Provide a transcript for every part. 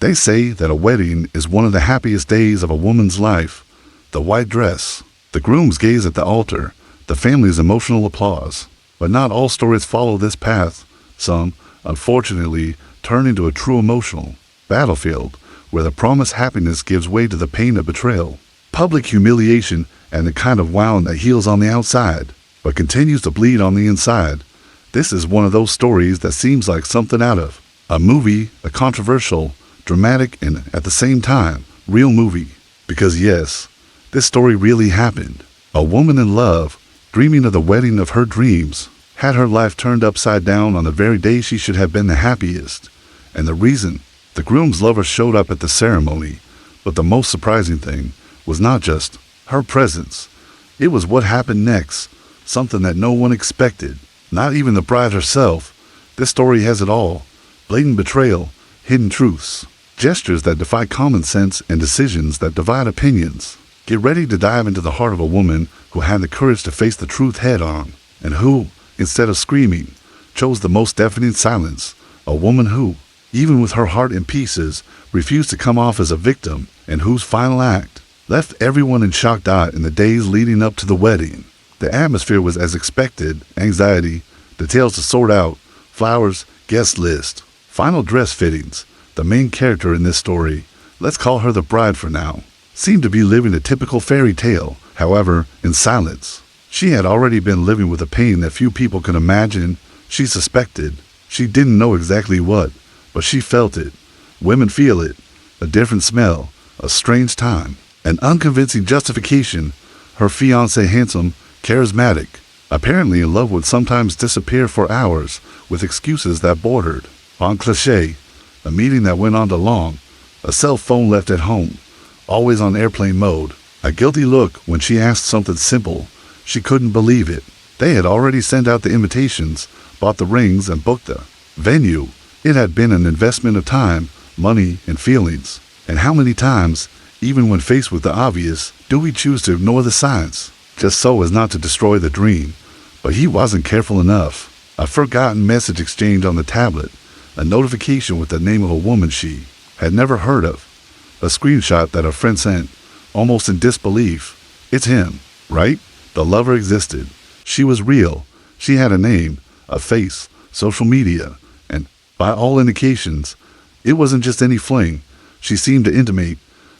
They say that a wedding is one of the happiest days of a woman's life. The white dress, the groom's gaze at the altar, the family's emotional applause. But not all stories follow this path. Some, unfortunately, turn into a true emotional battlefield where the promised happiness gives way to the pain of betrayal, public humiliation, and the kind of wound that heals on the outside but continues to bleed on the inside. This is one of those stories that seems like something out of a movie, a controversial, dramatic, and at the same time, real movie. Because yes, this story really happened. A woman in love, dreaming of the wedding of her dreams, had her life turned upside down on the very day she should have been the happiest. And the reason, the groom's lover showed up at the ceremony. But the most surprising thing was not just her presence. It was what happened next, something that no one expected, not even the bride herself. This story has it all: blatant betrayal, hidden truths, gestures that defy common sense, and decisions that divide opinions. Get ready to dive into the heart of a woman who had the courage to face the truth head on, and who, instead of screaming, chose the most deafening silence. A woman who, even with her heart in pieces, refused to come off as a victim, and whose final act left everyone in shocked awe in the days leading up to the wedding. The atmosphere was as expected: anxiety, details to sort out, flowers, guest list, final dress fittings. The main character in this story, let's call her the bride for now, seemed to be living a typical fairy tale. However, in silence, she had already been living with a pain that few people could imagine. She suspected. She didn't know exactly what, but she felt it. Women feel it. A different smell, a strange time, an unconvincing justification. Her fiancé, handsome, charismatic, apparently in love, would sometimes disappear for hours with excuses that bordered on cliché. A meeting that went on too long, a cell phone left at home, always on airplane mode, a guilty look when she asked something simple. She couldn't believe it. They had already sent out the invitations, bought the rings, and booked the venue. It had been an investment of time, money, and feelings. And how many times, even when faced with the obvious, do we choose to ignore the signs, just so as not to destroy the dream? But he wasn't careful enough. A forgotten message exchange on the tablet, a notification with the name of a woman she had never heard of, a screenshot that a friend sent, almost in disbelief. It's him, right? The lover existed. She was real. She had a name, a face, social media, and by all indications, it wasn't just any fling. She seemed to intimate,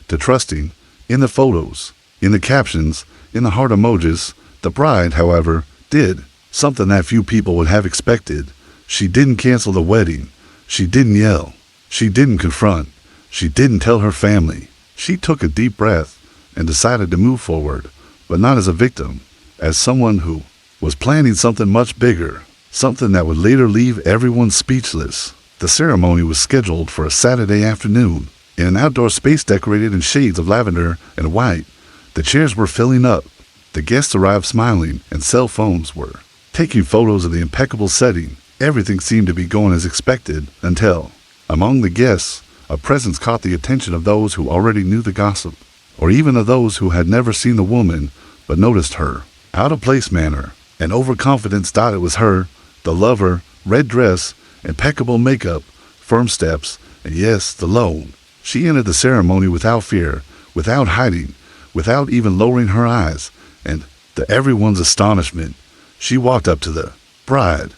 to trusting, in the photos, in the captions, in the heart emojis. The bride, however, did something that few people would have expected. She didn't cancel the wedding. She didn't yell. She didn't confront. She didn't tell her family. She took a deep breath and decided to move forward, but not as a victim, as someone who was planning something much bigger, something that would later leave everyone speechless. The ceremony was scheduled for a Saturday afternoon, in an outdoor space decorated in shades of lavender and white. The chairs were filling up. The guests arrived smiling, and cell phones were taking photos of the impeccable setting. Everything seemed to be going as expected until, among the guests, a presence caught the attention of those who already knew the gossip, or even of those who had never seen the woman but noticed her out-of-place manner and overconfidence. It was her, the lover, red dress, impeccable makeup, firm steps, and yes, the loan. She entered the ceremony without fear, without hiding, without even lowering her eyes, and to everyone's astonishment, she walked up to the bride.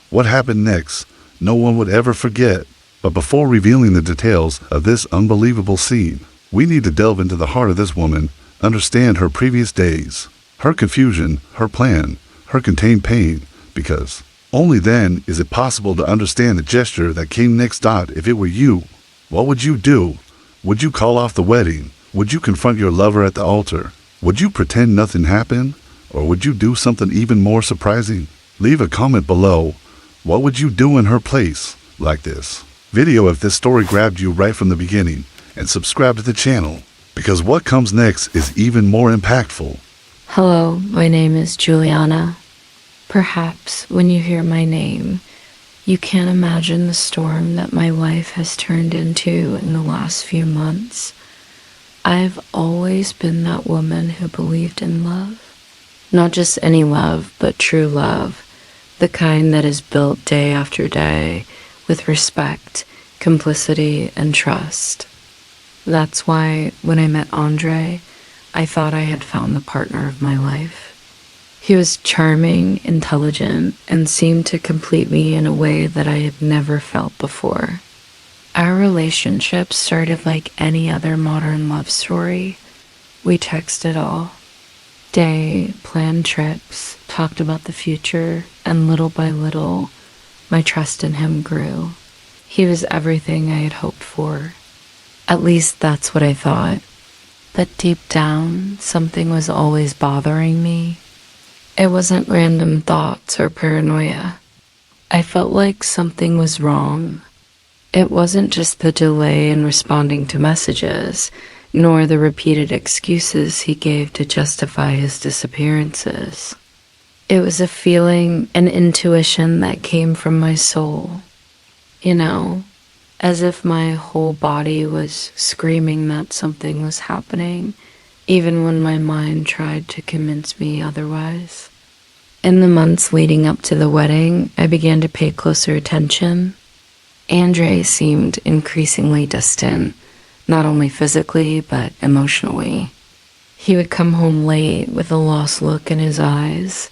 What happened next, no one would ever forget. But before revealing the details of this unbelievable scene, we need to delve into the heart of this woman, understand her previous days, her confusion, her plan, her contained pain, because only then is it possible to understand the gesture that came next. If it were you, what would you do? Would you call off the wedding? Would you confront your lover at the altar? Would you pretend nothing happened? Or would you do something even more surprising? Leave a comment below. What would you do in her place? Like this video if this story grabbed you right from the beginning, and subscribe to the channel, because what comes next is even more impactful. Hello, my name is Juliana. Perhaps when you hear my name, you can't imagine the storm that my life has turned into in the last few months. I've always been that woman who believed in love. Not just any love, but true love. The kind that is built day after day with respect complicity, and trust. That's why when I met Andre, I thought I had found the partner of my life. He was charming, intelligent, and seemed to complete me in a way that I had never felt before. Our relationship started like any other modern love story. We texted all day, planned trips, talked about the future, and little by little, my trust in him grew. He was everything I had hoped for. At least that's what I thought. But deep down, something was always bothering me. It wasn't random thoughts or paranoia. I felt like something was wrong. It wasn't just the delay in responding to messages, nor the repeated excuses he gave to justify his disappearances. It was a feeling, an intuition that came from my soul. You know, as if my whole body was screaming that something was happening, even when my mind tried to convince me otherwise. In the months leading up to the wedding, I began to pay closer attention. Andre seemed increasingly distant, not only physically, but emotionally. He would come home late with a lost look in his eyes.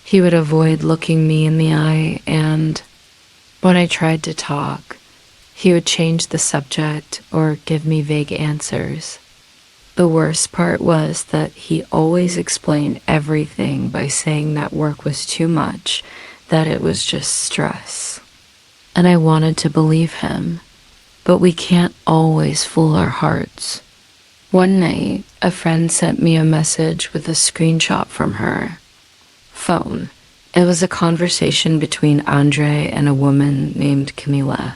He would avoid looking me in the eye, and when I tried to talk, he would change the subject or give me vague answers. The worst part was that he always explained everything by saying that work was too much, that it was just stress. And I wanted to believe him, but we can't always fool our hearts. One night, a friend sent me a message with a screenshot from her phone. It was a conversation between Andre and a woman named Camila.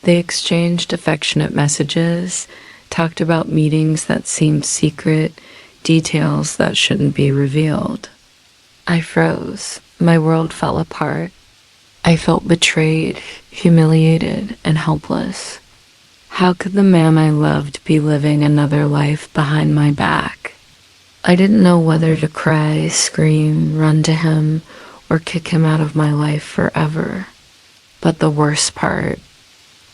They exchanged affectionate messages, talked about meetings that seemed secret, details that shouldn't be revealed. I froze. My world fell apart. I felt betrayed, humiliated, and helpless. How could the man I loved be living another life behind my back? I didn't know whether to cry, scream, run to him, or kick him out of my life forever. But the worst part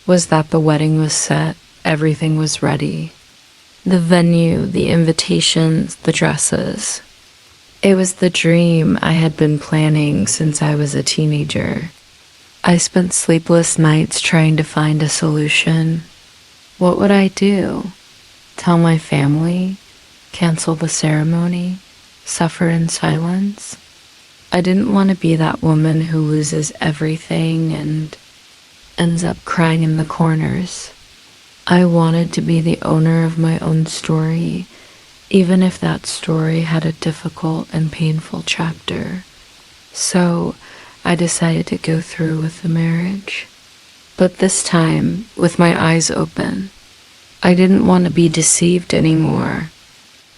was that the wedding was set, everything was ready. The venue, the invitations, the dresses. It was the dream I had been planning since I was a teenager. I spent sleepless nights trying to find a solution. What would I do? Tell my family? Cancel the ceremony? Suffer in silence? I didn't want to be that woman who loses everything and ends up crying in the corners. I wanted to be the owner of my own story, even if that story had a difficult and painful chapter. So I decided to go through with the marriage. But this time, with my eyes open, I didn't want to be deceived anymore.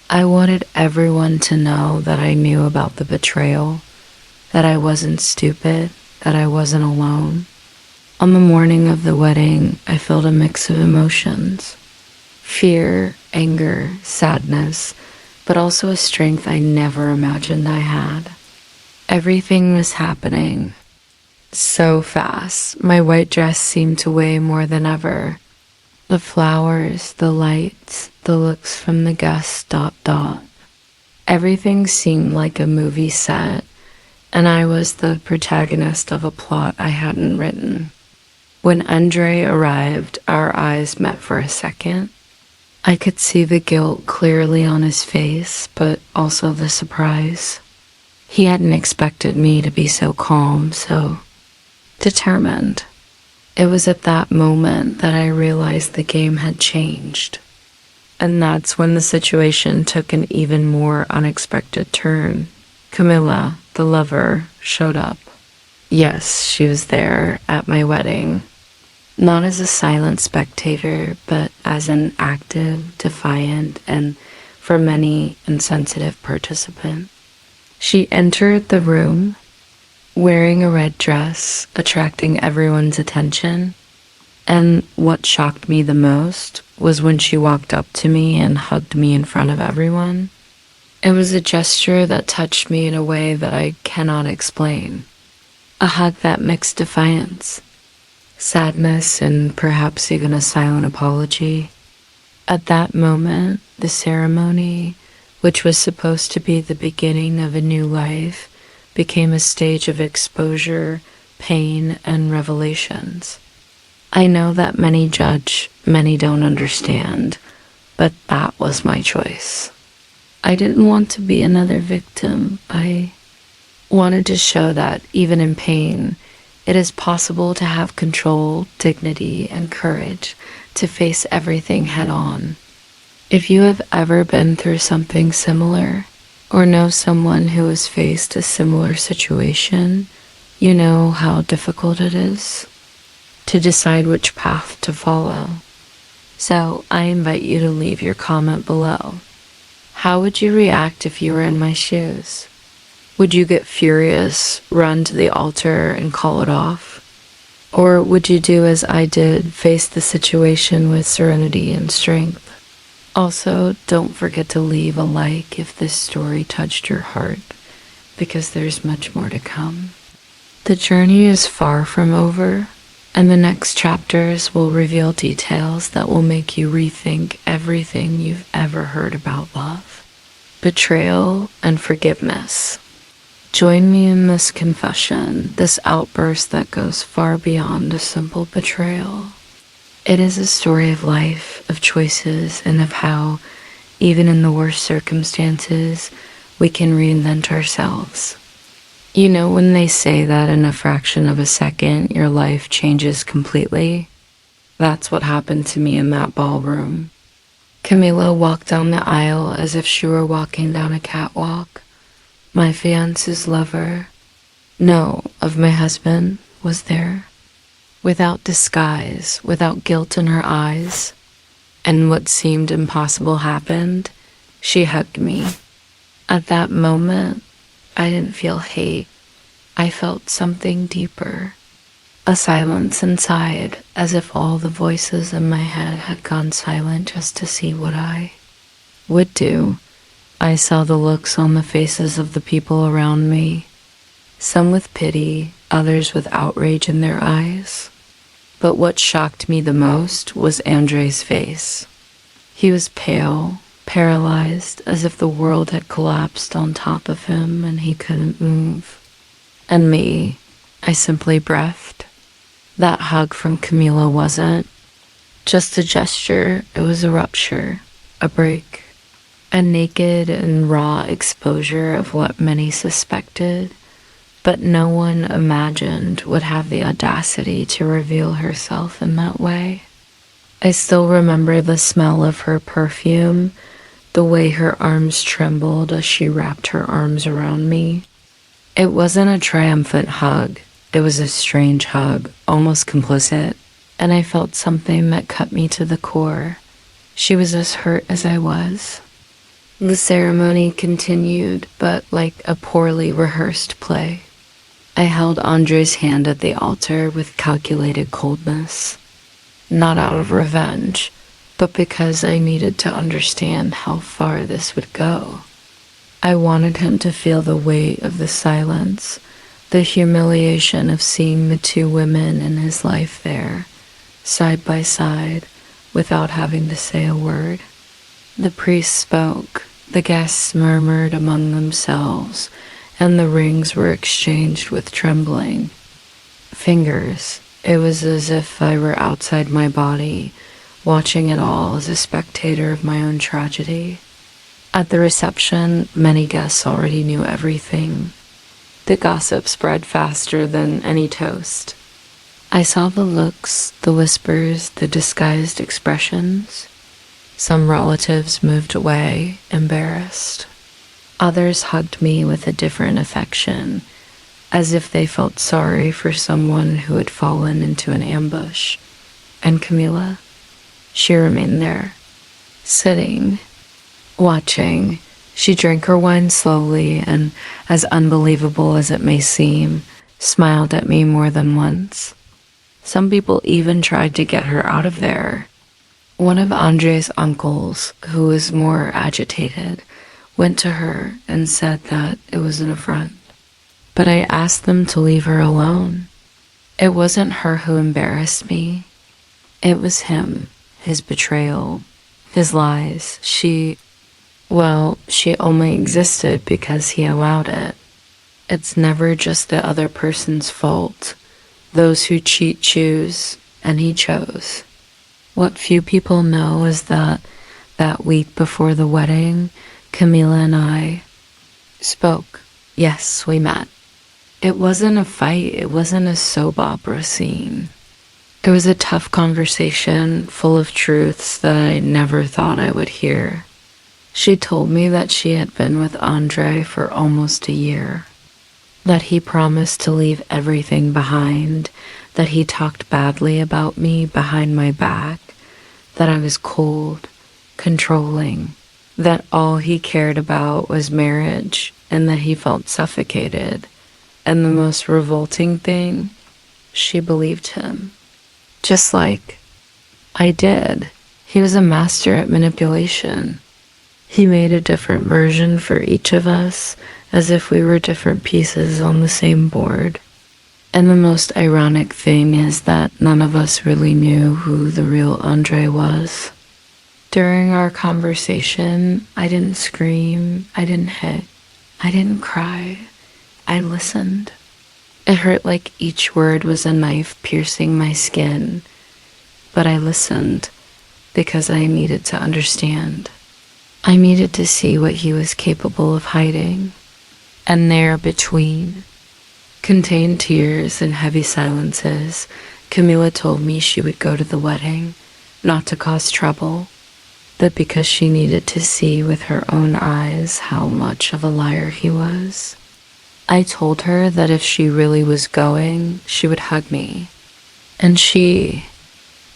I wanted everyone to know that I knew about the betrayal, that I wasn't stupid, that I wasn't alone. On the morning of the wedding, I felt a mix of emotions. Fear, anger, sadness, but also a strength I never imagined I had. Everything was happening so fast. My white dress seemed to weigh more than ever. The flowers, the lights, the looks from the guests, ... Everything seemed like a movie set, and I was the protagonist of a plot I hadn't written. When Andre arrived, our eyes met for a second. I could see the guilt clearly on his face, but also the surprise. He hadn't expected me to be so calm, so determined. It was at that moment that I realized the game had changed. And that's when the situation took an even more unexpected turn. Camila, the lover, showed up. Yes, she was there at my wedding. Not as a silent spectator, but as an active, defiant, and for many, insensitive participant. She entered the room wearing a red dress, attracting everyone's attention. And what shocked me the most was when she walked up to me and hugged me in front of everyone. It was a gesture that touched me in a way that I cannot explain. A hug that mixed defiance, sadness, and perhaps even a silent apology. At that moment, the ceremony, which was supposed to be the beginning of a new life, became a stage of exposure, pain, and revelations. I know that many judge, many don't understand, but that was my choice. I didn't want to be another victim. I wanted to show that even in pain, it is possible to have control, dignity, and courage to face everything head on. If you have ever been through something similar, or know someone who has faced a similar situation, you know how difficult it is to decide which path to follow. So I invite you to leave your comment below. How would you react if you were in my shoes? Would you get furious, run to the altar, and call it off? Or would you do as I did, face the situation with serenity and strength? Also, don't forget to leave a like if this story touched your heart, because there's much more to come. The journey is far from over, and the next chapters will reveal details that will make you rethink everything you've ever heard about love, betrayal, and forgiveness. Join me in this confession, this outburst that goes far beyond a simple betrayal. It is a story of life, of choices, and of how, even in the worst circumstances, we can reinvent ourselves. You know when they say that in a fraction of a second, your life changes completely? That's what happened to me in that ballroom. Camila walked down the aisle as if she were walking down a catwalk. My fiance's lover, no, of my husband, was there. Without disguise, without guilt in her eyes, and what seemed impossible happened, she hugged me. At that moment, I didn't feel hate. I felt something deeper. A silence inside, as if all the voices in my head had gone silent just to see what I would do. I saw the looks on the faces of the people around me, some with pity, others with outrage in their eyes. But what shocked me the most was Andre's face. He was pale, paralyzed, as if the world had collapsed on top of him and he couldn't move. And me, I simply breathed. That hug from Camila wasn't just a gesture, it was a rupture, a break. A naked and raw exposure of what many suspected, but no one imagined would have the audacity to reveal herself in that way. I still remember the smell of her perfume, the way her arms trembled as she wrapped her arms around me. It wasn't a triumphant hug, it was a strange hug, almost complicit, and I felt something that cut me to the core. She was as hurt as I was. The ceremony continued, but like a poorly rehearsed play. I held Andre's hand at the altar with calculated coldness, not out of revenge, but because I needed to understand how far this would go. I wanted him to feel the weight of the silence, the humiliation of seeing the two women in his life there, side by side, without having to say a word. The priest spoke. The guests murmured among themselves, and the rings were exchanged with trembling fingers. It was as if I were outside my body, watching it all as a spectator of my own tragedy. At the reception, many guests already knew everything. The gossip spread faster than any toast. I saw the looks, the whispers, the disguised expressions. Some relatives moved away, embarrassed. Others hugged me with a different affection, as if they felt sorry for someone who had fallen into an ambush. And Camila? She remained there, sitting, watching. She drank her wine slowly and, as unbelievable as it may seem, smiled at me more than once. Some people even tried to get her out of there. One of Andre's uncles, who was more agitated, went to her and said that it was an affront. But I asked them to leave her alone. It wasn't her who embarrassed me. It was him, his betrayal, his lies. She only existed because he allowed it. It's never just the other person's fault. Those who cheat choose, and he chose. What few people know is that week before the wedding, Camila and I spoke. Yes, we met. It wasn't a fight, it wasn't a soap opera scene. It was a tough conversation full of truths that I never thought I would hear. She told me that she had been with Andre for almost a year, that he promised to leave everything behind, that he talked badly about me behind my back, that I was cold, controlling, that all he cared about was marriage, and that he felt suffocated. And the most revolting thing, she believed him. Just like I did. He was a master at manipulation. He made a different version for each of us, as if we were different pieces on the same board. And the most ironic thing is that none of us really knew who the real Andre was. During our conversation, I didn't scream, I didn't hit, I didn't cry. I listened. It hurt like each word was a knife piercing my skin, but I listened because I needed to understand. I needed to see what he was capable of hiding. And there between, contained tears and heavy silences, Camila told me she would go to the wedding, not to cause trouble, but because she needed to see with her own eyes how much of a liar he was. I told her that if she really was going, she would hug me. And she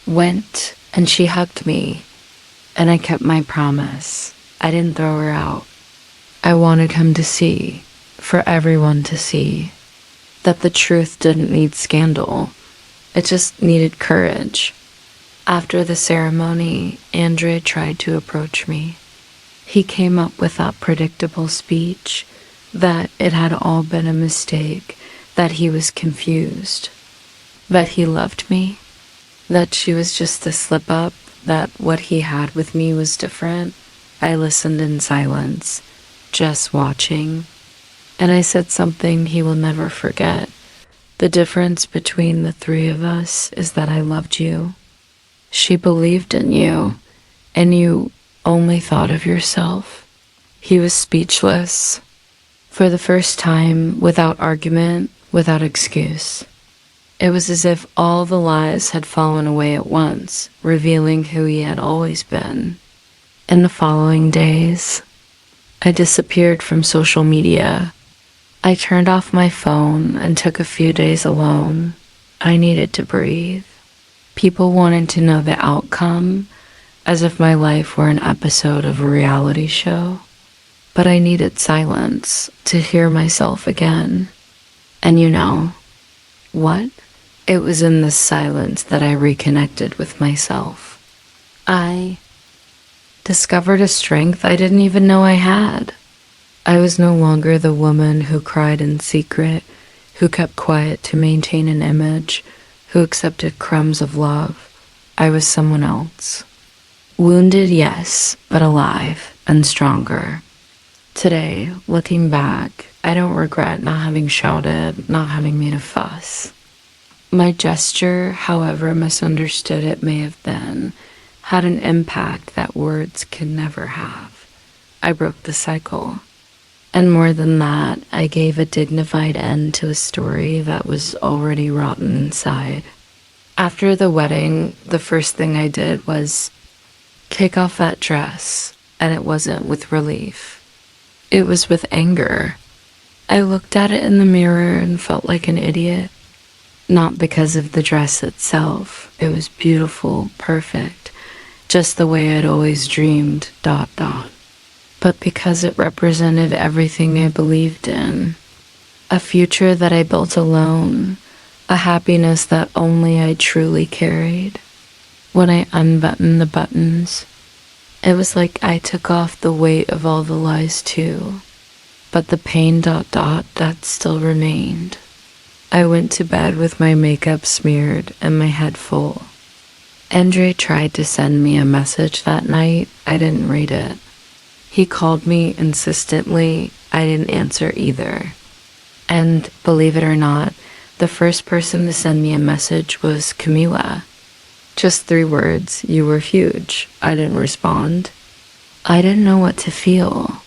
went and she hugged me, and I kept my promise. I didn't throw her out. I wanted him to see, for everyone to see, that the truth didn't need scandal. It just needed courage. After the ceremony, Andre tried to approach me. He came up with that predictable speech that it had all been a mistake, that he was confused, that he loved me, that she was just a slip-up, that what he had with me was different. I listened in silence, just watching, and I said something he will never forget. The difference between the three of us is that I loved you. She believed in you, and you only thought of yourself. He was speechless. For the first time, without argument, without excuse. It was as if all the lies had fallen away at once, revealing who he had always been. In the following days, I disappeared from social media. I turned off my phone and took a few days alone. I needed to breathe. People wanted to know the outcome, as if my life were an episode of a reality show. But I needed silence to hear myself again. And you know what? It was in this silence that I reconnected with myself. I discovered a strength I didn't even know I had. I was no longer the woman who cried in secret, who kept quiet to maintain an image, who accepted crumbs of love. I was someone else. Wounded, yes, but alive and stronger. Today, looking back, I don't regret not having shouted, not having made a fuss. My gesture, however misunderstood it may have been, had an impact that words could never have. I broke the cycle. And more than that, I gave a dignified end to a story that was already rotten inside. After the wedding, the first thing I did was kick off that dress, and it wasn't with relief. It was with anger. I looked at it in the mirror and felt like an idiot. Not because of the dress itself. It was beautiful, perfect, just the way I'd always dreamed, ... But because it represented everything I believed in. A future that I built alone. A happiness that only I truly carried. When I unbuttoned the buttons, it was like I took off the weight of all the lies too. But the pain ... that still remained. I went to bed with my makeup smeared and my head full. Andre tried to send me a message that night. I didn't read it. He called me insistently. I didn't answer either. And believe it or not, the first person to send me a message was Camila. Just 3 words, "You were huge." I didn't respond. I didn't know what to feel.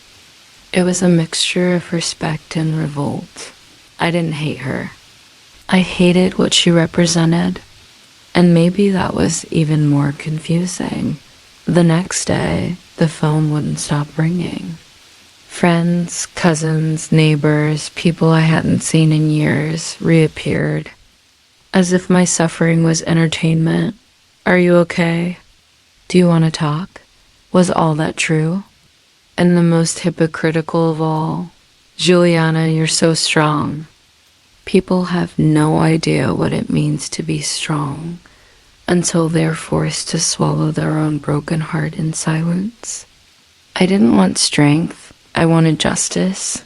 It was a mixture of respect and revolt. I didn't hate her. I hated what she represented. And maybe that was even more confusing. The next day, the phone wouldn't stop ringing. Friends, cousins, neighbors, people I hadn't seen in years reappeared, as if my suffering was entertainment. "Are you okay? Do you want to talk?" Was all that true? And the most hypocritical of all, "Juliana, you're so strong." People have no idea what it means to be strong until they're forced to swallow their own broken heart in silence. I didn't want strength. I wanted justice.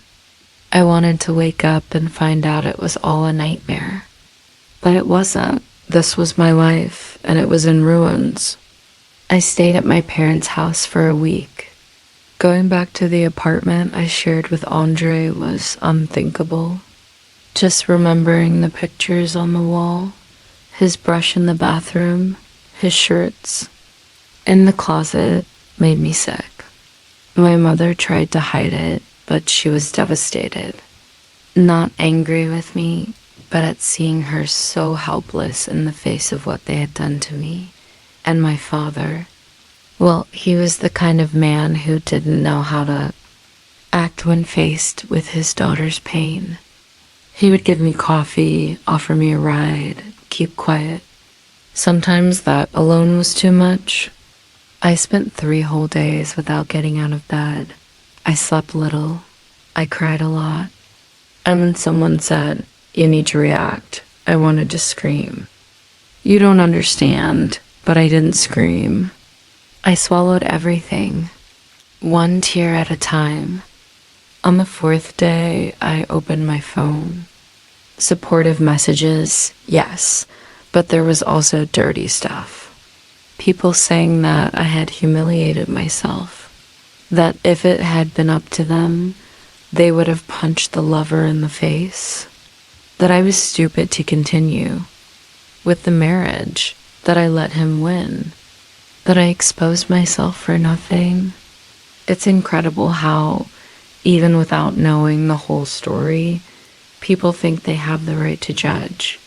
I wanted to wake up and find out it was all a nightmare. But it wasn't. This was my life, and it was in ruins. I stayed at my parents' house for a week. Going back to the apartment I shared with Andre was unthinkable. Just remembering the pictures on the wall, his brush in the bathroom, his shirts in the closet made me sick. My mother tried to hide it, but she was devastated. Not angry with me, but at seeing her so helpless in the face of what they had done to me. And my father, well, he was the kind of man who didn't know how to act when faced with his daughter's pain. He would give me coffee, offer me a ride, keep quiet. Sometimes that alone was too much. I spent 3 whole days without getting out of bed. I slept little. I cried a lot. And when someone said, "You need to react," I wanted to scream. You don't understand, but I didn't scream. I swallowed everything, 1 tear at a time. On the 4th day, I opened my phone. Supportive messages, yes, but there was also dirty stuff. People saying that I had humiliated myself, that if it had been up to them, they would have punched the lover in the face, that I was stupid to continue with the marriage, that I let him win, that I exposed myself for nothing. It's incredible how, even without knowing the whole story, people think they have the right to judge.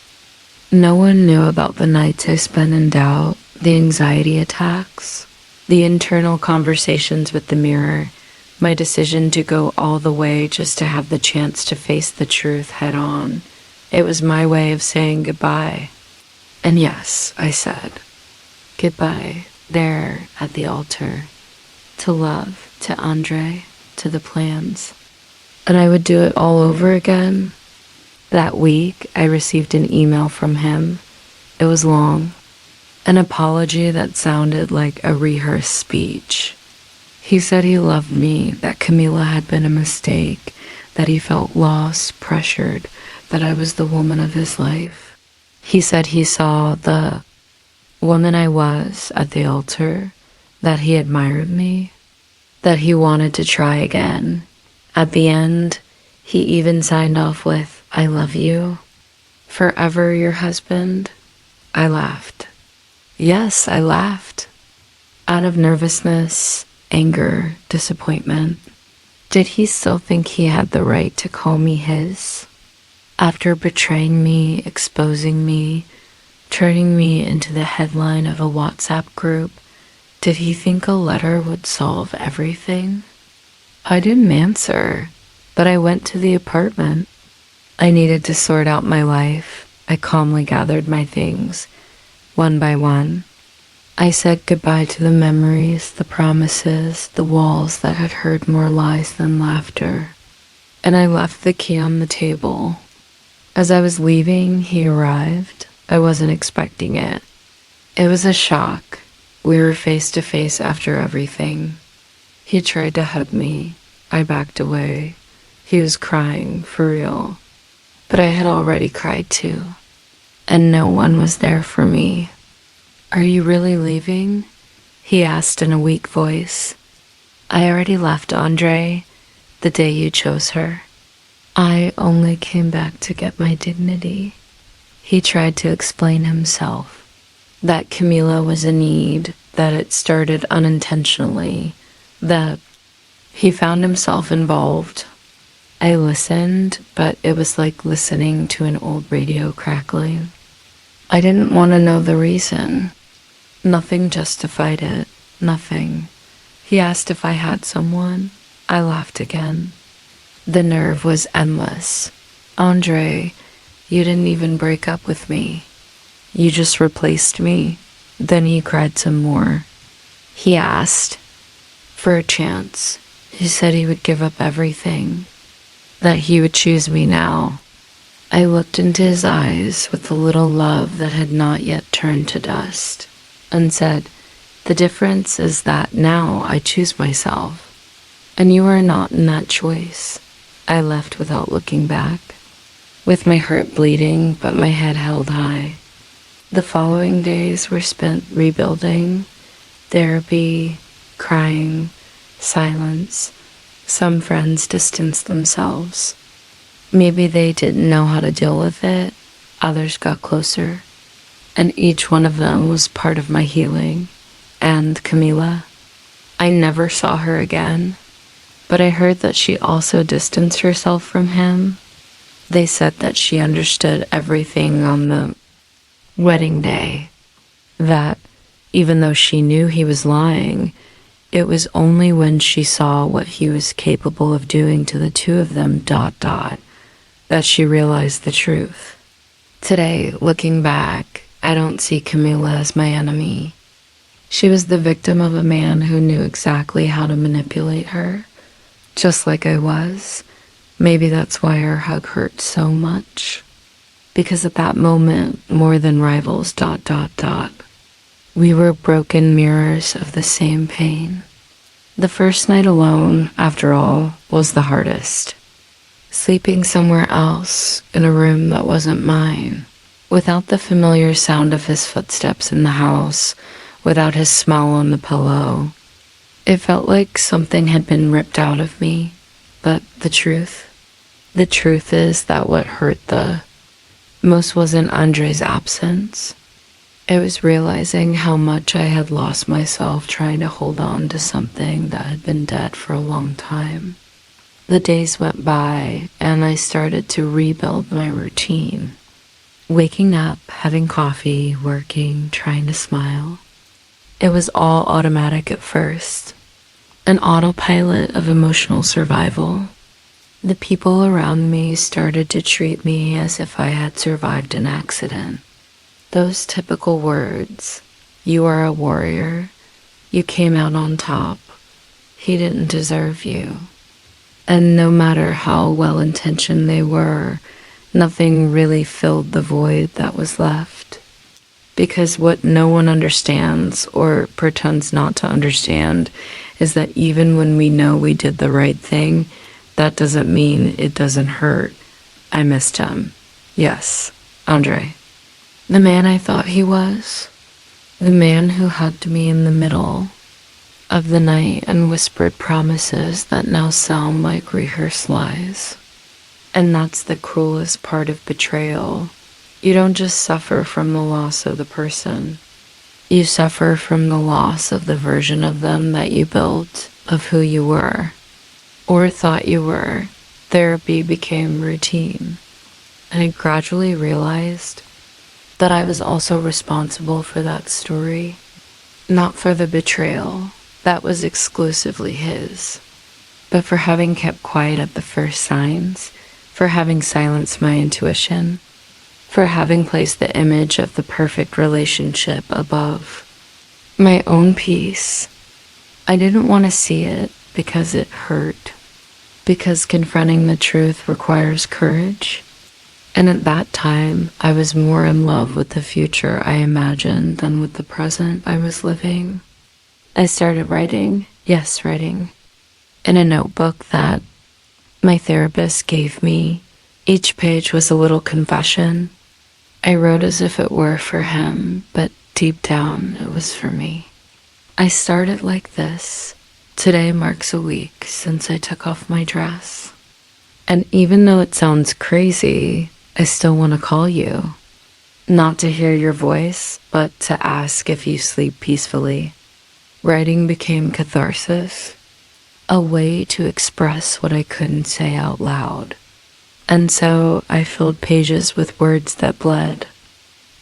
No one knew about the nights I spent in doubt, the anxiety attacks, the internal conversations with the mirror, my decision to go all the way just to have the chance to face the truth head on. It was my way of saying goodbye. And yes, I said goodbye there at the altar, to love, to Andre, to the plans. And I would do it all over again. That week, I received an email from him. It was long. An apology that sounded like a rehearsed speech. He said he loved me, that Camila had been a mistake, that he felt lost, pressured, that I was the woman of his life. He said he saw the woman I was at the altar, that he admired me, that he wanted to try again. At the end, he even signed off with, "I love you. Forever your husband." I laughed. Yes, I laughed. Out of nervousness, anger, disappointment. Did he still think he had the right to call me his? After betraying me, exposing me, turning me into the headline of a WhatsApp group, did he think a letter would solve everything? I didn't answer, but I went to the apartment. I needed to sort out my life. I calmly gathered my things, one by one. I said goodbye to the memories, the promises, the walls that had heard more lies than laughter. And I left the key on the table. As I was leaving, he arrived. I wasn't expecting it. It was a shock. We were face to face after everything. He tried to hug me. I backed away. He was crying, for real. but I had already cried too, and no one was there for me. "Are you really leaving?" he asked in a weak voice. "I already left, Andre, the day you chose her. I only came back to get my dignity." He tried to explain himself, that Camila was in need, that it started unintentionally, that he found himself involved. I listened, but it was like listening to an old radio crackling. I didn't want to know the reason. Nothing justified it. Nothing. He asked if I had someone. I laughed again. The nerve was endless. "Andre, you didn't even break up with me. You just replaced me." Then he cried some more. He asked for a chance. He said he would give up everything, that he would choose me now. I looked into his eyes with a little love that had not yet turned to dust, and said, "The difference is that now I choose myself, and you are not in that choice." I left without looking back, with my heart bleeding but my head held high. The following days were spent rebuilding, therapy, crying, silence. Some friends distanced themselves. Maybe they didn't know how to deal with it. Others got closer, and each one of them was part of my healing. And Camila, I never saw her again, but I heard that she also distanced herself from him. They said that she understood everything on the wedding day, that even though she knew he was lying, it was only when she saw what he was capable of doing to the two of them, that she realized the truth. Today, looking back, I don't see Camila as my enemy. She was the victim of a man who knew exactly how to manipulate her, just like I was. Maybe that's why our hug hurt so much. Because at that moment, more than rivals, we were broken mirrors of the same pain. The first night alone, after all, was the hardest. Sleeping somewhere else, in a room that wasn't mine, without the familiar sound of his footsteps in the house, without his smile on the pillow. It felt like something had been ripped out of me. But the truth is that what hurt the most wasn't Andre's absence. It was realizing how much I had lost myself trying to hold on to something that had been dead for a long time. The days went by, and I started to rebuild my routine. Waking up, having coffee, working, trying to smile. It was all automatic at first. An autopilot of emotional survival. The people around me started to treat me as if I had survived an accident. Those typical words, "You are a warrior," "You came out on top," "He didn't deserve you." And no matter how well-intentioned they were, nothing really filled the void that was left. Because what no one understands, or pretends not to understand, is that even when we know we did the right thing, that doesn't mean it doesn't hurt. I missed him. Yes, Andre. The man I thought he was. The man who hugged me in the middle of the night and whispered promises that now sound like rehearsed lies. And that's the cruelest part of betrayal. You don't just suffer from the loss of the person. You suffer from the loss of the version of them that you built, of who you were, or thought you were. Therapy became routine, and I gradually realized that I was also responsible for that story, not for the betrayal. That was exclusively his, but for having kept quiet at the first signs, for having silenced my intuition, for having placed the image of the perfect relationship above my own peace. I didn't want to see it because it hurt, because confronting the truth requires courage. And at that time, I was more in love with the future I imagined than with the present I was living. I started writing, in a notebook that my therapist gave me Each page was a little confession. I wrote as if it were for him, but deep down it was for me. I started like this. Today marks a week since I took off my dress. And even though it sounds crazy, I still want to call you. Not to hear your voice, but to ask if you sleep peacefully. Writing became catharsis, a way to express what I couldn't say out loud. And so I filled pages with words that bled.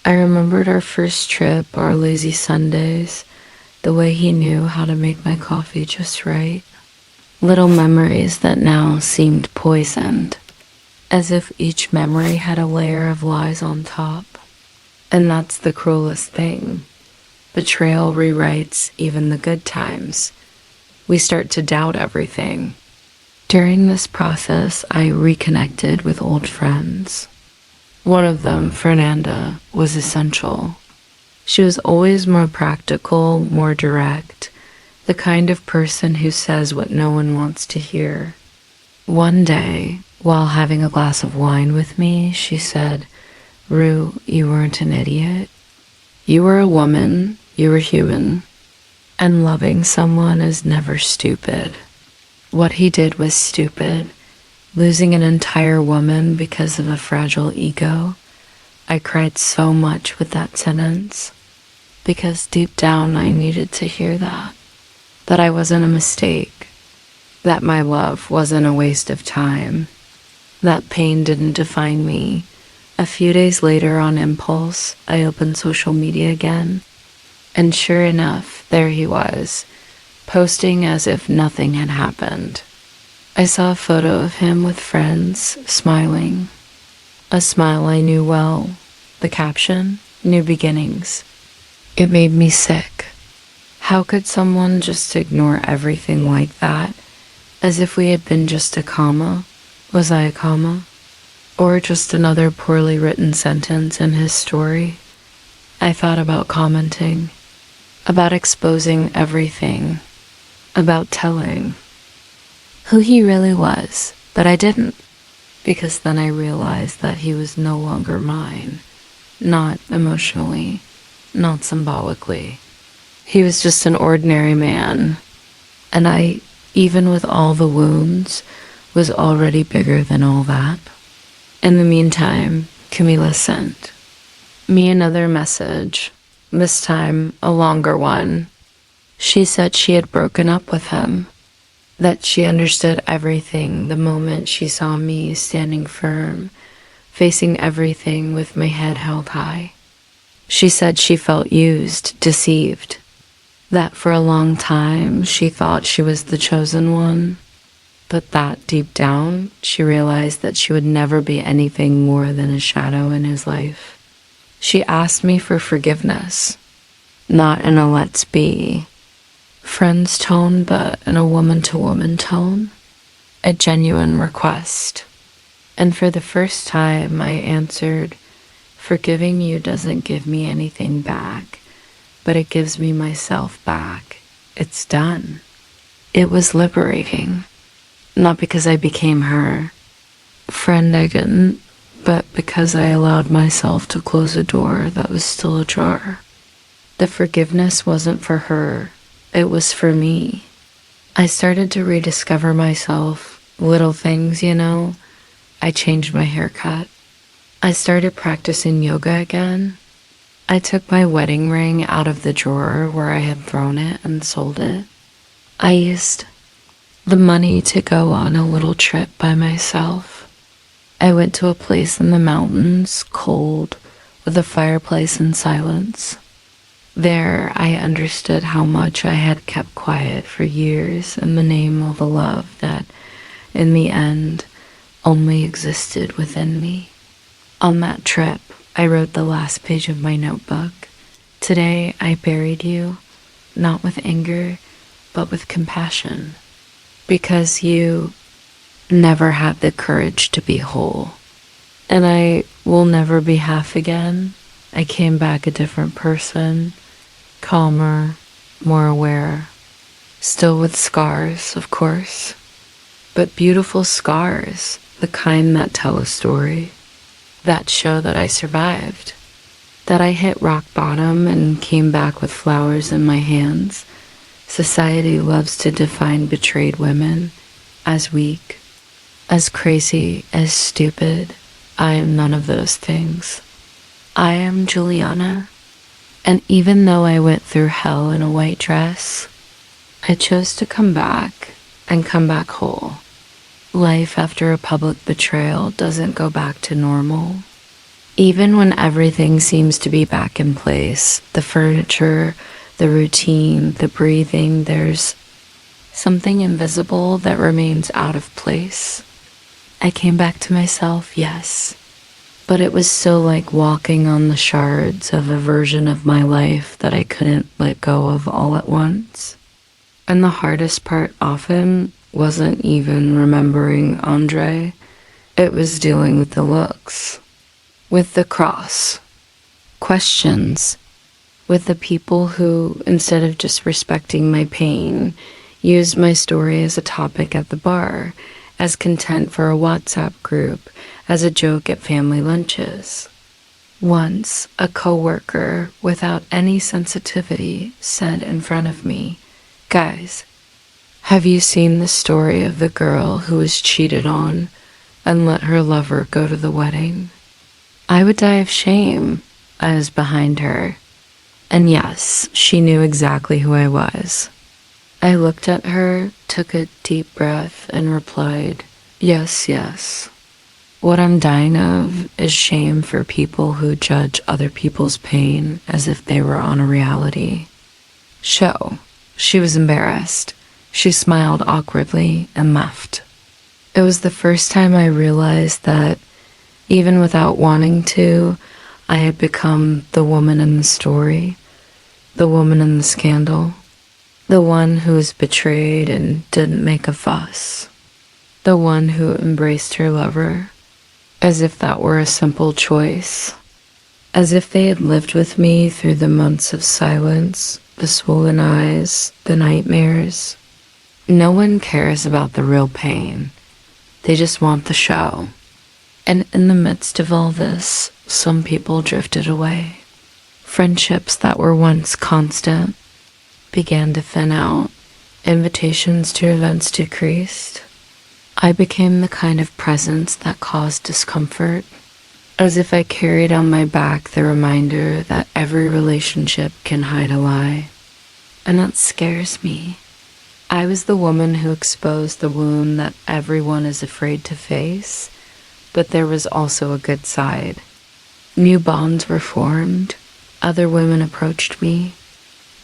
I remembered our first trip, our lazy Sundays, the way he knew how to make my coffee just right. Little memories that now seemed poisoned, as if each memory had a layer of lies on top. And that's the cruelest thing. Betrayal rewrites even the good times. We start to doubt everything. During this process, I reconnected with old friends. One of them, Fernanda, was essential. She was always more practical, more direct, the kind of person who says what no one wants to hear. One day, while having a glass of wine with me, she said, "Rue, you weren't an idiot. You were a woman, you were human, and loving someone is never stupid." What he did was stupid, losing an entire woman because of a fragile ego. I cried so much with that sentence, because deep down I needed to hear that I wasn't a mistake, that my love wasn't a waste of time, that pain didn't define me. A few days later, on impulse, I opened social media again, and sure enough, there he was, posting as if nothing had happened. I saw a photo of him with friends, smiling. A smile I knew well. The caption, "New beginnings." It made me sick. How could someone just ignore everything like that, as if we had been just a comma? Was I a comma? Or just another poorly written sentence in his story? I thought about commenting, about exposing everything, about telling who he really was, but I didn't, because then I realized that he was no longer mine, not emotionally, not symbolically. He was just an ordinary man, and I, even with all the wounds, was already bigger than all that. In the meantime, Camila sent me another message, this time a longer one. She said she had broken up with him, that she understood everything the moment she saw me standing firm, facing everything with my head held high. She said she felt used, deceived, that for a long time she thought she was the chosen one, but that deep down she realized that she would never be anything more than a shadow in his life. She asked me for forgiveness, not in a let's be friends tone, but in a woman-to-woman tone, a genuine request. And for the first time I answered, "Forgiving you doesn't give me anything back, but it gives me myself back. It's done." It was liberating, not because I became her friend I didn't, but because I allowed myself to close a door that was still ajar. The forgiveness wasn't for her, it was for me. I started to rediscover myself, little things, I changed my haircut. I started practicing yoga again. I took my wedding ring out of the drawer where I had thrown it and sold it. I used the money to go on a little trip by myself. I went to a place in the mountains, cold, with a fireplace and silence. There, I understood how much I had kept quiet for years in the name of a love that, in the end, only existed within me. On that trip, I wrote the last page of my notebook. Today, I buried you, not with anger, but with compassion, because you never had the courage to be whole. And I will never be half again. I came back a different person, calmer, more aware, still with scars, of course, but beautiful scars, the kind that tell a story, that show that I survived, that I hit rock bottom and came back with flowers in my hands. Society loves to define betrayed women as weak, as crazy, as stupid. I am none of those things. I am Juliana, and even though I went through hell in a white dress, I chose to come back and come back whole. Life after a public betrayal doesn't go back to normal. Even when everything seems to be back in place, the furniture, the routine, the breathing, there's something invisible that remains out of place. I came back to myself, yes, but it was so like walking on the shards of a version of my life that I couldn't let go of all at once. And the hardest part often wasn't even remembering Andre. It was dealing with the looks, with the cross, questions, with the people who, instead of just respecting my pain, used my story as a topic at the bar, as content for a WhatsApp group, as a joke at family lunches. Once, a coworker, without any sensitivity, said in front of me, "Guys, have you seen the story of the girl who was cheated on and let her lover go to the wedding?" I would die of shame. I was behind her. And yes, she knew exactly who I was. I looked at her, took a deep breath, and replied, "Yes, yes." What I'm dying of is shame for people who judge other people's pain as if they were on a reality show. She was embarrassed. She smiled awkwardly and left. It was the first time I realized that, even without wanting to, I had become the woman in the story, the woman in the scandal, the one who was betrayed and didn't make a fuss, the one who embraced her lover, as if that were a simple choice, as if they had lived with me through the months of silence, the swollen eyes, the nightmares. No one cares about the real pain. They just want the show. And in the midst of all this, some people drifted away. Friendships that were once constant began to thin out. Invitations to events decreased. I became the kind of presence that caused discomfort, as if I carried on my back the reminder that every relationship can hide a lie. And that scares me. I was the woman who exposed the wound that everyone is afraid to face, but there was also a good side. New bonds were formed. Other women approached me,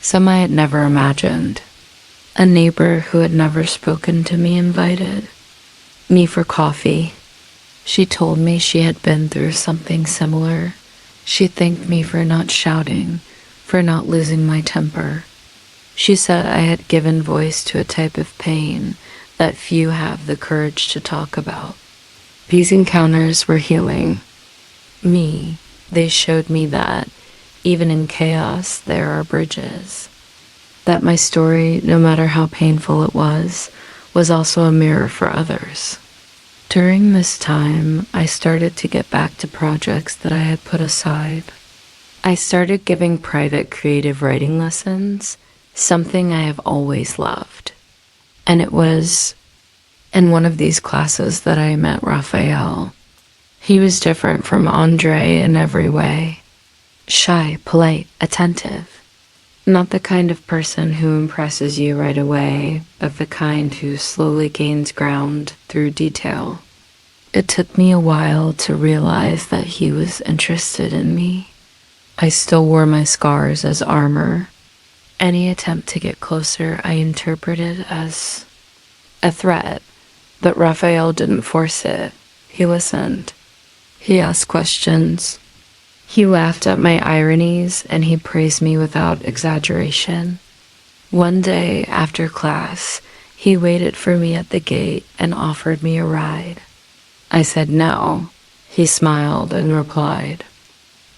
some I had never imagined. A neighbor who had never spoken to me invited me for coffee. She told me she had been through something similar. She thanked me for not shouting, for not losing my temper. She said I had given voice to a type of pain that few have the courage to talk about. These encounters were healing me. They showed me that, even in chaos, there are bridges. That my story, no matter how painful it was also a mirror for others. During this time, I started to get back to projects that I had put aside. I started giving private creative writing lessons, something I have always loved. And it was in one of these classes that I met Raphael. He was different from Andre in every way. Shy, polite, attentive. Not the kind of person who impresses you right away, but the kind who slowly gains ground through detail. It took me a while to realize that he was interested in me. I still wore my scars as armor. Any attempt to get closer I interpreted as a threat, but Raphael didn't force it. He listened. He asked questions. He laughed at my ironies, and he praised me without exaggeration. One day after class, he waited for me at the gate and offered me a ride. I said no. He smiled and replied,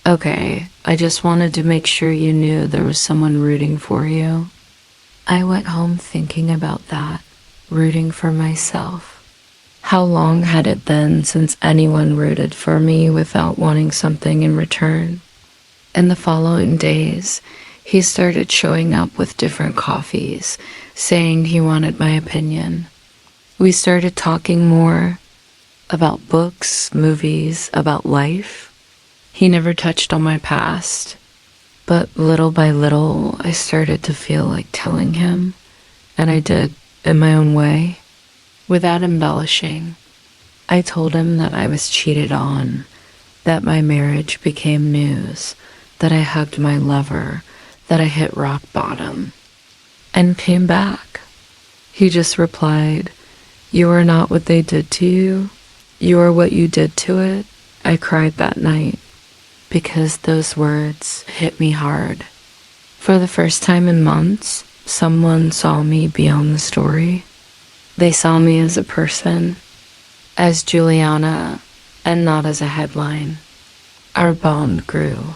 "Okay, I just wanted to make sure you knew there was someone rooting for you." I went home thinking about that, rooting for myself. How long had it been since anyone rooted for me without wanting something in return? In the following days, he started showing up with different coffees, saying he wanted my opinion. We started talking more about books, movies, about life. He never touched on my past, but little by little, I started to feel like telling him, and I did, in my own way. Without embellishing, I told him that I was cheated on, that my marriage became news, that I hugged my lover, that I hit rock bottom, and came back. He just replied, "You are not what they did to you. You are what you did to it." I cried that night because those words hit me hard. For the first time in months, someone saw me beyond the story. They saw me as a person, as Juliana, and not as a headline. Our bond grew.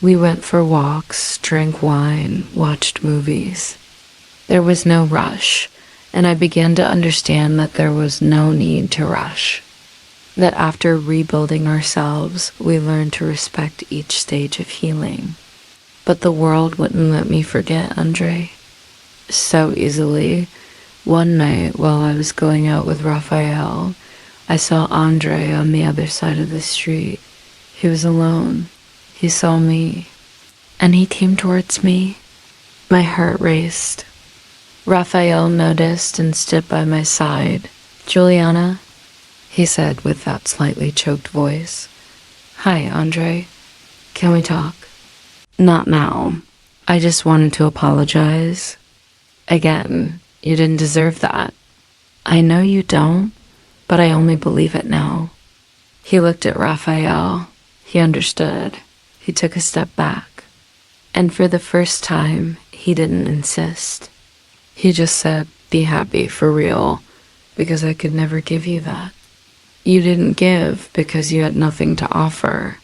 We went for walks, drank wine, watched movies. There was no rush, and I began to understand that there was no need to rush. That after rebuilding ourselves, we learned to respect each stage of healing. But the world wouldn't let me forget Andre so easily. One night, while I was going out with Raphael, I saw Andre on the other side of the street. He was alone. He saw me, and he came towards me. My heart raced. Raphael noticed and stood by my side. "Juliana," he said with that slightly choked voice. "Hi, Andre. Can we talk?" "Not now. I just wanted to apologize. Again, you didn't deserve that." "I know you don't, but I only believe it now." He looked at Raphael. He understood. He took a step back. And for the first time, he didn't insist. He just said, "Be happy for real, because I could never give you that. You didn't give because you had nothing to offer."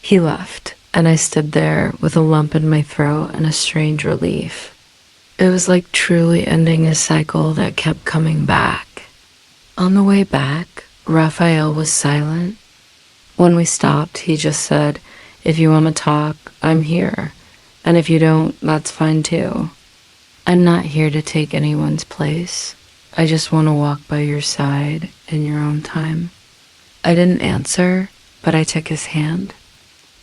He left, and I stood there with a lump in my throat and a strange relief. It was like truly ending a cycle that kept coming back. On the way back, Raphael was silent. When we stopped, he just said, "If you want to talk, I'm here. And if you don't, that's fine too. I'm not here to take anyone's place. I just want to walk by your side in your own time." I didn't answer, but I took his hand.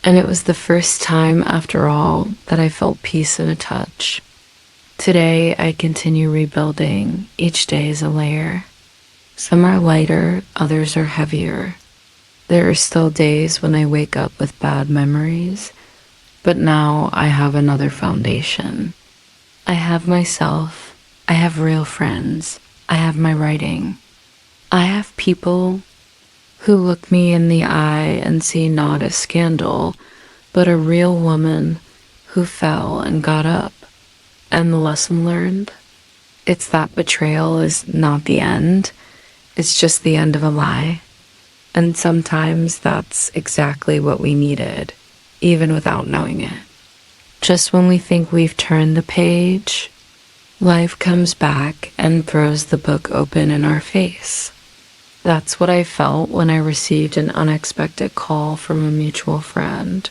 And it was the first time, after all, that I felt peace in a touch. Today, I continue rebuilding. Each day is a layer. Some are lighter, others are heavier. There are still days when I wake up with bad memories, but now I have another foundation. I have myself. I have real friends. I have my writing. I have people who look me in the eye and see not a scandal, but a real woman who fell and got up. And the lesson learned? It's that betrayal is not the end. It's just the end of a lie. And sometimes that's exactly what we needed, even without knowing it. Just when we think we've turned the page, life comes back and throws the book open in our face. That's what I felt when I received an unexpected call from a mutual friend.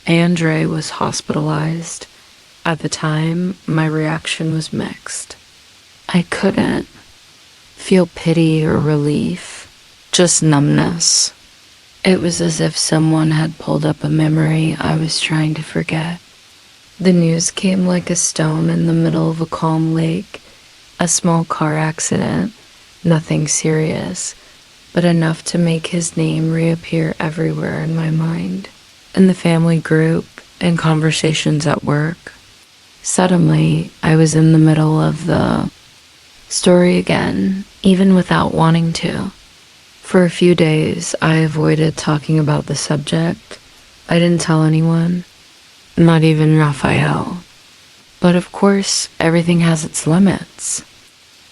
Andre was hospitalized. At the time, my reaction was mixed. I couldn't feel pity or relief, just numbness. It was as if someone had pulled up a memory I was trying to forget. The news came like a stone in the middle of a calm lake. A small car accident, nothing serious, but enough to make his name reappear everywhere in my mind, in the family group, in conversations at work. Suddenly, I was in the middle of the story again, even without wanting to. For a few days, I avoided talking about the subject. I didn't tell anyone, not even Raphael. But of course, everything has its limits.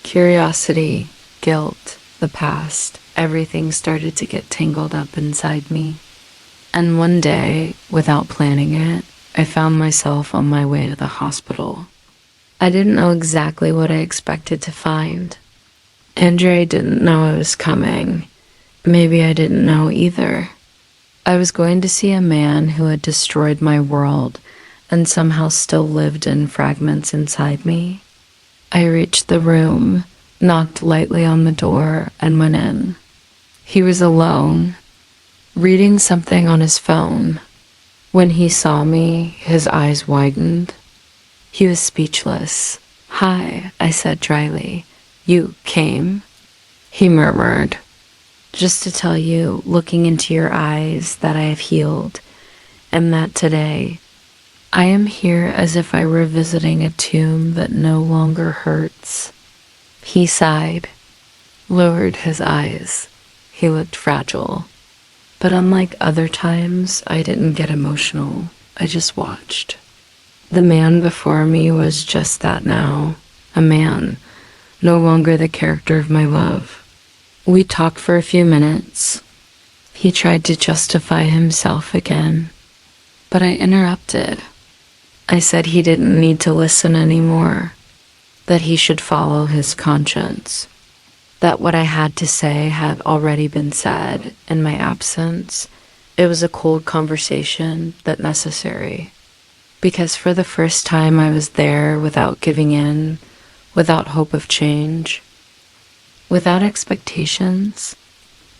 Curiosity, guilt, the past, everything started to get tangled up inside me. And one day, without planning it, I found myself on my way to the hospital. I didn't know exactly what I expected to find. Andre didn't know I was coming. Maybe I didn't know either. I was going to see a man who had destroyed my world and somehow still lived in fragments inside me. I reached the room, knocked lightly on the door, and went in. He was alone, reading something on his phone. When he saw me, his eyes widened. He was speechless. "Hi," I said dryly. "You came?" He murmured, "Just to tell you, looking into your eyes, that I have healed, and that today I am here as if I were visiting a tomb that no longer hurts." He sighed, lowered his eyes. He looked fragile. But unlike other times, I didn't get emotional. I just watched. The man before me was just that now. A man, no longer the character of my love. We talked for a few minutes. He tried to justify himself again, but I interrupted. I said he didn't need to listen anymore, that he should follow his conscience, that what I had to say had already been said in my absence. It was a cold conversation, but necessary, because for the first time I was there without giving in, without hope of change, without expectations.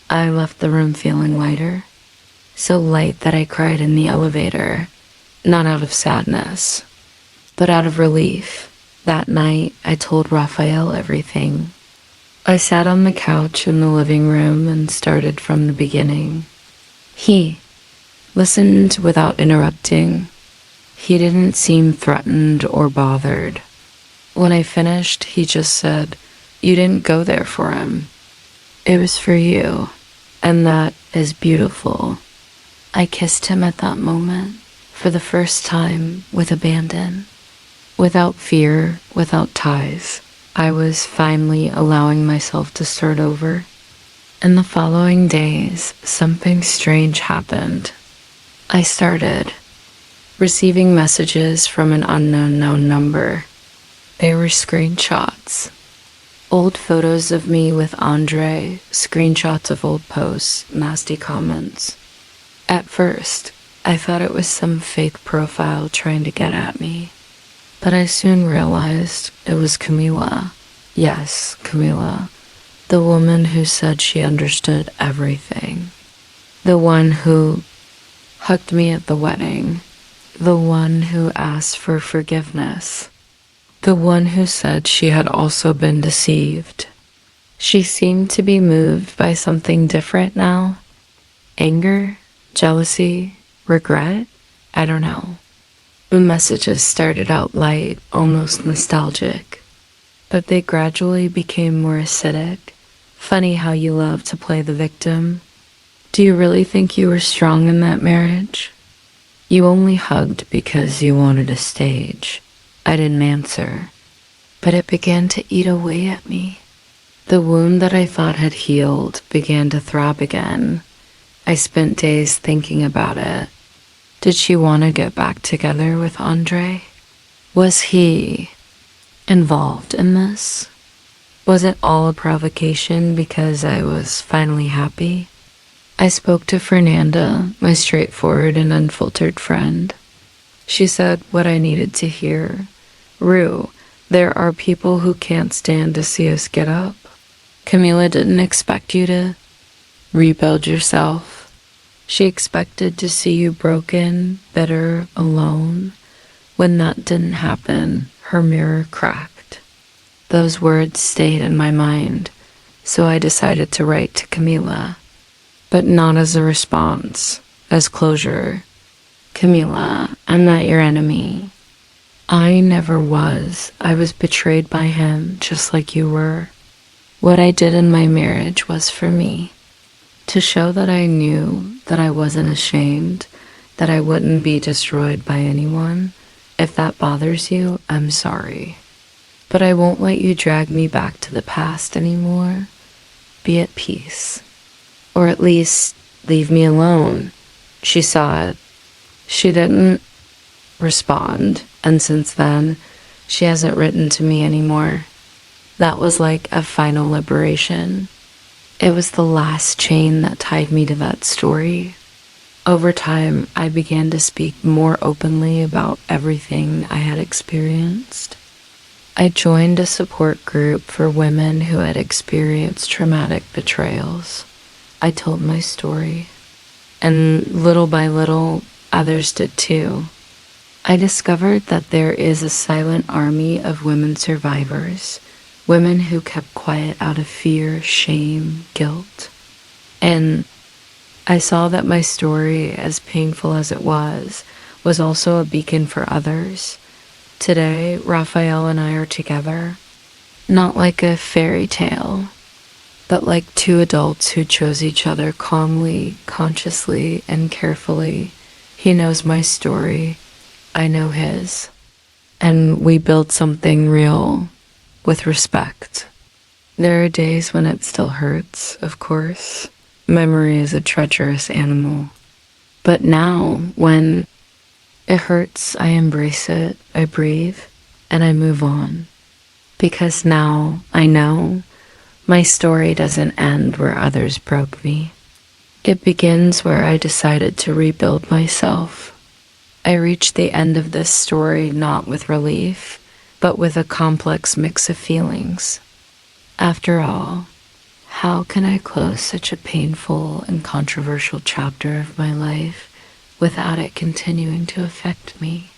I left the room feeling lighter, so light that I cried in the elevator, not out of sadness, but out of relief. That night, I told Raphael everything. I sat on the couch in the living room and started from the beginning. He listened without interrupting. He didn't seem threatened or bothered. When I finished, he just said, "You didn't go there for him. It was for you, and that is beautiful." I kissed him at that moment, for the first time, with abandon. Without fear, without ties. I was finally allowing myself to start over. In the following days, something strange happened. I started receiving messages from an unknown number. They were screenshots. Old photos of me with Andre, screenshots of old posts, nasty comments. At first, I thought it was some fake profile trying to get at me. But I soon realized it was Camila. Yes, Camila. The woman who said she understood everything. The one who hugged me at the wedding. The one who asked for forgiveness. The one who said she had also been deceived. She seemed to be moved by something different now. Anger, jealousy, regret? I don't know. The messages started out light, almost nostalgic, but they gradually became more acidic. Funny how you love to play the victim. Do you really think you were strong in that marriage? You only hugged because you wanted a stage. I didn't answer, but it began to eat away at me. The wound that I thought had healed began to throb again. I spent days thinking about it. Did she want to get back together with Andre? Was he involved in this? Was it all a provocation because I was finally happy? I spoke to Fernanda, my straightforward and unfiltered friend. She said what I needed to hear. "Rue, there are people who can't stand to see us get up. Camila didn't expect you to rebuild yourself. She expected to see you broken, bitter, alone. When that didn't happen, her mirror cracked." Those words stayed in my mind, so I decided to write to Camila, but not as a response, as closure. "Camila, I'm not your enemy. I never was. I was betrayed by him, just like you were. What I did in my marriage was for me. To show that I knew that I wasn't ashamed, that I wouldn't be destroyed by anyone. If that bothers you, I'm sorry. But I won't let you drag me back to the past anymore. Be at peace. Or at least leave me alone." She saw it. She didn't respond, and since then, she hasn't written to me anymore. That was like a final liberation. It was the last chain that tied me to that story. Over time, I began to speak more openly about everything I had experienced. I joined a support group for women who had experienced traumatic betrayals. I told my story, and little by little, others did too. I discovered that there is a silent army of women survivors, women who kept quiet out of fear, shame, guilt. And I saw that my story, as painful as it was also a beacon for others. Today, Raphael and I are together, not like a fairy tale, but like two adults who chose each other calmly, consciously, and carefully. He knows my story, I know his, and we build something real with respect. There are days when it still hurts, of course. Memory is a treacherous animal. But now, when it hurts, I embrace it, I breathe, and I move on. Because now I know my story doesn't end where others broke me. It begins where I decided to rebuild myself. I reached the end of this story not with relief, but with a complex mix of feelings. After all, how can I close such a painful and controversial chapter of my life without it continuing to affect me?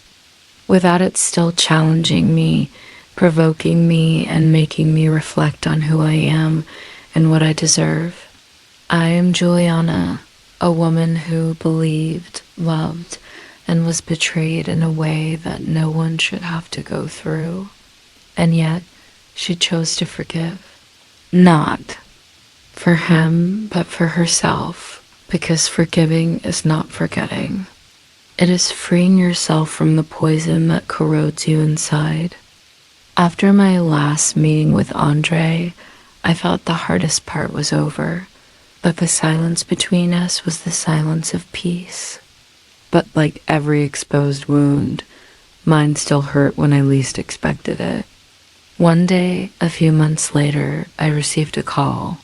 Without it still challenging me, provoking me, and making me reflect on who I am and what I deserve? I am Juliana, a woman who believed, loved, and was betrayed in a way that no one should have to go through. And yet, she chose to forgive. Not for him, but for herself, because forgiving is not forgetting. It is freeing yourself from the poison that corrodes you inside. After my last meeting with Andre, I felt the hardest part was over, but the silence between us was the silence of peace. But like every exposed wound, mine still hurt when I least expected it. One day, a few months later, I received a call.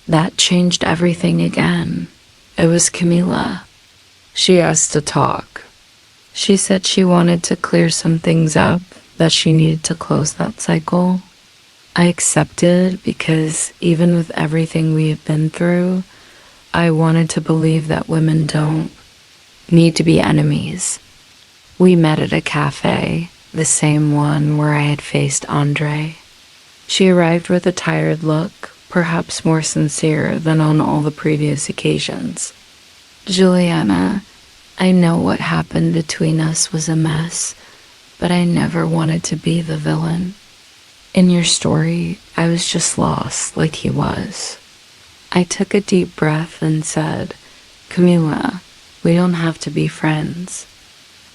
That changed everything again. It was Camila. She asked to talk. She said she wanted to clear some things up, that she needed to close that cycle. I accepted because even with everything we have been through, I wanted to believe that women don't need to be enemies. We met at a cafe, the same one where I had faced Andre. She arrived with a tired look, perhaps more sincere than on all the previous occasions. Juliana, I know what happened between us was a mess, but I never wanted to be the villain. In your story, I was just lost like he was. I took a deep breath and said, Camila, we don't have to be friends,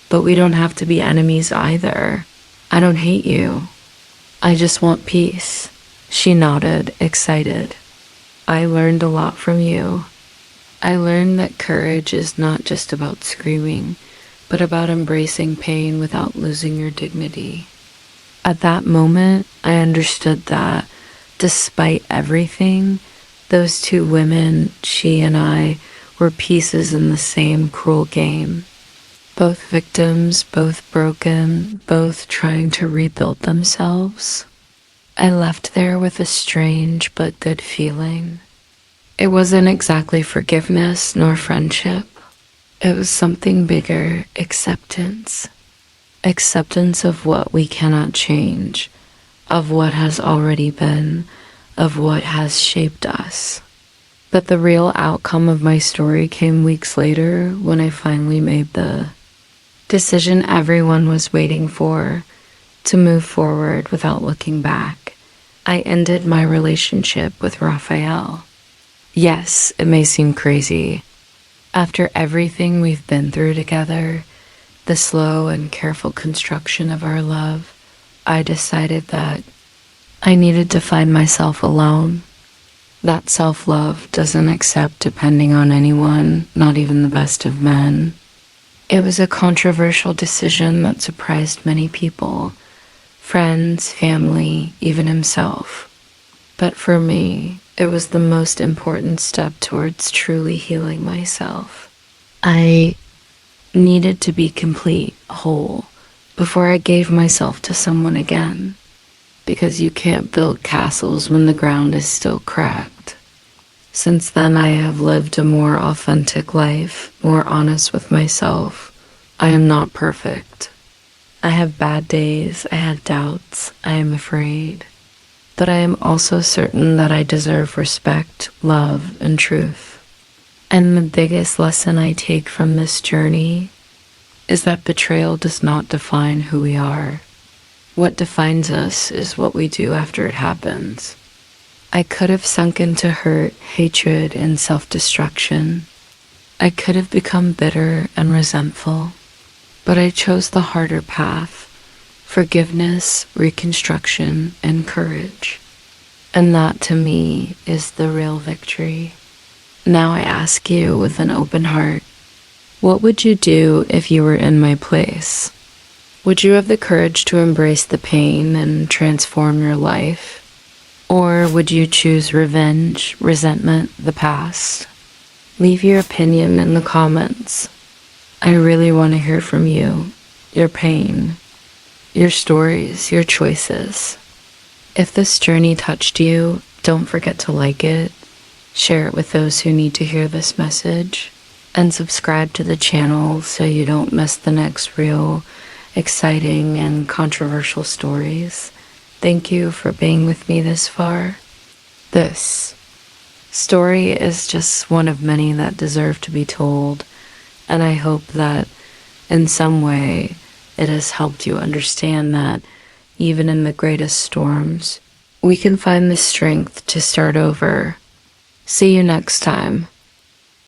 but we don't have to be enemies either. I don't hate you. I just want peace. She nodded, excited. I learned a lot from you. I learned that courage is not just about screaming, but about embracing pain without losing your dignity. At that moment, I understood that, despite everything, those two women, she and I, were pieces in the same cruel game. Both victims, both broken, both trying to rebuild themselves. I left there with a strange but good feeling. It wasn't exactly forgiveness nor friendship. It was something bigger, acceptance. Acceptance of what we cannot change, of what has already been, of what has shaped us. But the real outcome of my story came weeks later when I finally made the decision everyone was waiting for, to move forward without looking back. I ended my relationship with Raphael. Yes, it may seem crazy. After everything we've been through together, the slow and careful construction of our love, I decided that I needed to find myself alone. That self-love doesn't accept depending on anyone, not even the best of men. It was a controversial decision that surprised many people. friends, family, even himself. But for me, it was the most important step towards truly healing myself. I needed to be complete, whole, before I gave myself to someone again. Because you can't build castles when the ground is still cracked. Since then, I have lived a more authentic life, more honest with myself. I am not perfect. I have bad days, I have doubts, I am afraid. But I am also certain that I deserve respect, love, and truth. And the biggest lesson I take from this journey is that betrayal does not define who we are. What defines us is what we do after it happens. I could have sunk into hurt, hatred, and self-destruction. I could have become bitter and resentful. But I chose the harder path: forgiveness, reconstruction, and courage. And that, to me, is the real victory. Now I ask you with an open heart, what would you do if you were in my place? Would you have the courage to embrace the pain and transform your life? Or would you choose revenge, resentment, the past? Leave your opinion in the comments. I really want to hear from you, your pain, your stories, your choices. If this journey touched you, don't forget to like it, share it with those who need to hear this message, and subscribe to the channel so you don't miss the next real, exciting, and controversial stories. Thank you for being with me this far. This story is just one of many that deserve to be told, and I hope that in some way it has helped you understand that even in the greatest storms, we can find the strength to start over. See you next time.